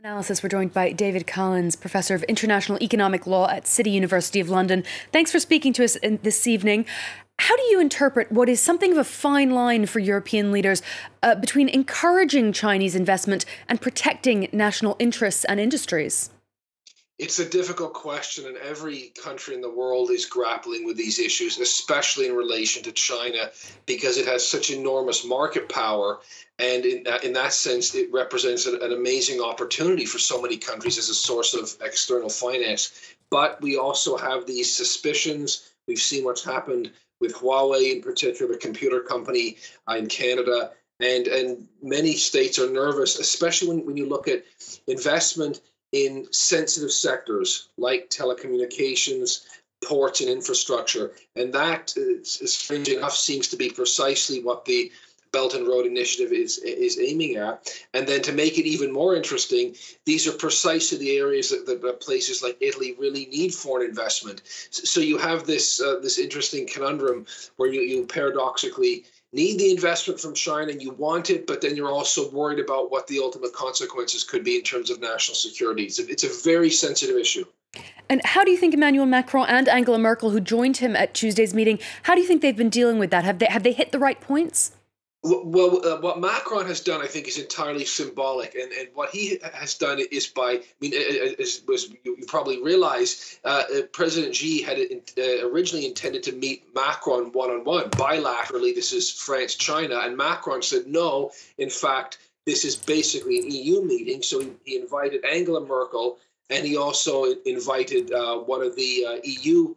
Analysis. We're joined by David Collins, Professor of International Economic Law at City University of London. Thanks for speaking to us this evening. How do you interpret what is something of a fine line for European leaders between encouraging Chinese investment and protecting national interests and industries? It's a difficult question, and every country in the world is grappling with these issues, and especially in relation to China, because it has such enormous market power. And in that sense, it represents an amazing opportunity for so many countries as a source of external finance. But we also have these suspicions. We've seen what's happened with Huawei, in particular, the computer company in Canada. And many states are nervous, especially when you look at investment in sensitive sectors like telecommunications, ports, and infrastructure. And that, strange enough, seems to be precisely what the Belt and Road Initiative is aiming at. And then to make it even more interesting, these are precisely the areas that places like Italy really need foreign investment. So you have this interesting conundrum where you paradoxically need the investment from China and you want it, but then you're also worried about what the ultimate consequences could be in terms of national security. It's a very sensitive issue. And how do you think Emmanuel Macron and Angela Merkel, who joined him at Tuesday's meeting, how do you think they've been dealing with that? Have they hit the right points? Well, what Macron has done, I think, is entirely symbolic, and what he has done is by, I mean, as you probably realize, President Xi had originally intended to meet Macron one-on-one, bilaterally. This is France-China, and Macron said no. In fact, this is basically an EU meeting, so he invited Angela Merkel, and he also invited one of the EU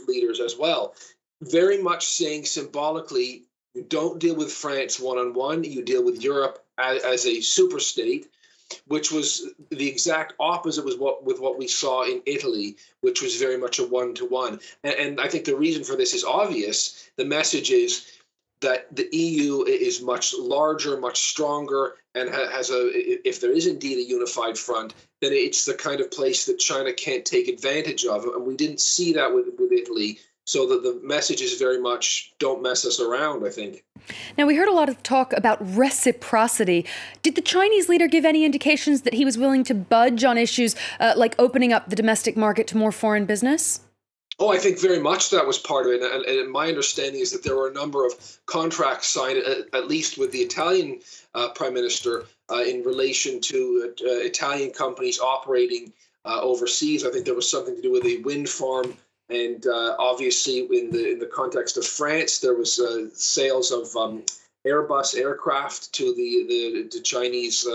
leaders as well, very much saying symbolically, you don't deal with France one-on-one, you deal with Europe as a superstate, which was the exact opposite with what we saw in Italy, which was very much a one-to-one. And I think the reason for this is obvious. The message is that the EU is much larger, much stronger, and has if there is indeed a unified front, then it's the kind of place that China can't take advantage of. And we didn't see that with Italy. So the message is very much, don't mess us around, I think. Now, we heard a lot of talk about reciprocity. Did the Chinese leader give any indications that he was willing to budge on issues like opening up the domestic market to more foreign business? Oh, I think very much that was part of it. And my understanding is that there were a number of contracts signed, at least with the Italian prime minister, in relation to Italian companies operating overseas. I think there was something to do with a wind farm. And obviously, in the context of France, there was sales of Airbus aircraft to the Chinese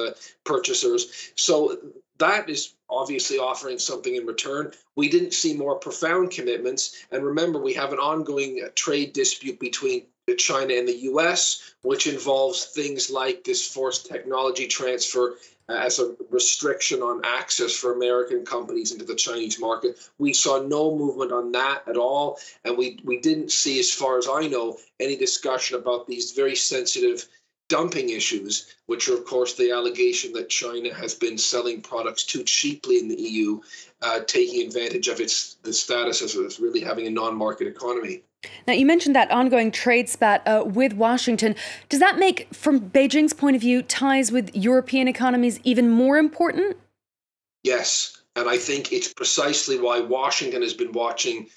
purchasers. So that is obviously offering something in return. We didn't see more profound commitments. And remember, we have an ongoing trade dispute between China and the U.S., which involves things like this forced technology transfer as a restriction on access for American companies into the Chinese market. We saw no movement on that at all. And we didn't see, as far as I know, any discussion about these very sensitive dumping issues, which are, of course, the allegation that China has been selling products too cheaply in the EU, taking advantage of the status as really having a non-market economy. Now, you mentioned that ongoing trade spat with Washington. Does that make, from Beijing's point of view, ties with European economies even more important? Yes, and I think it's precisely why Washington has been watching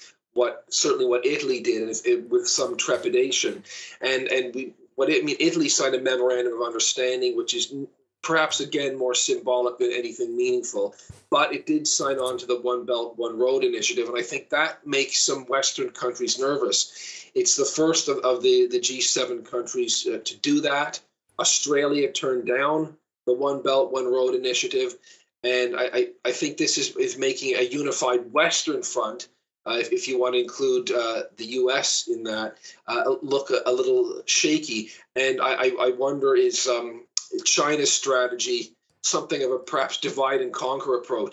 certainly what Italy did with some trepidation. Italy signed a memorandum of understanding, which is perhaps, again, more symbolic than anything meaningful. But it did sign on to the One Belt, One Road initiative. And I think that makes some Western countries nervous. It's the first of the G7 countries to do that. Australia turned down the One Belt, One Road initiative. And I think this is making a unified Western front, if you want to include the U.S. in that, look a little shaky. And I wonder, is China's strategy something of a perhaps divide and conquer approach?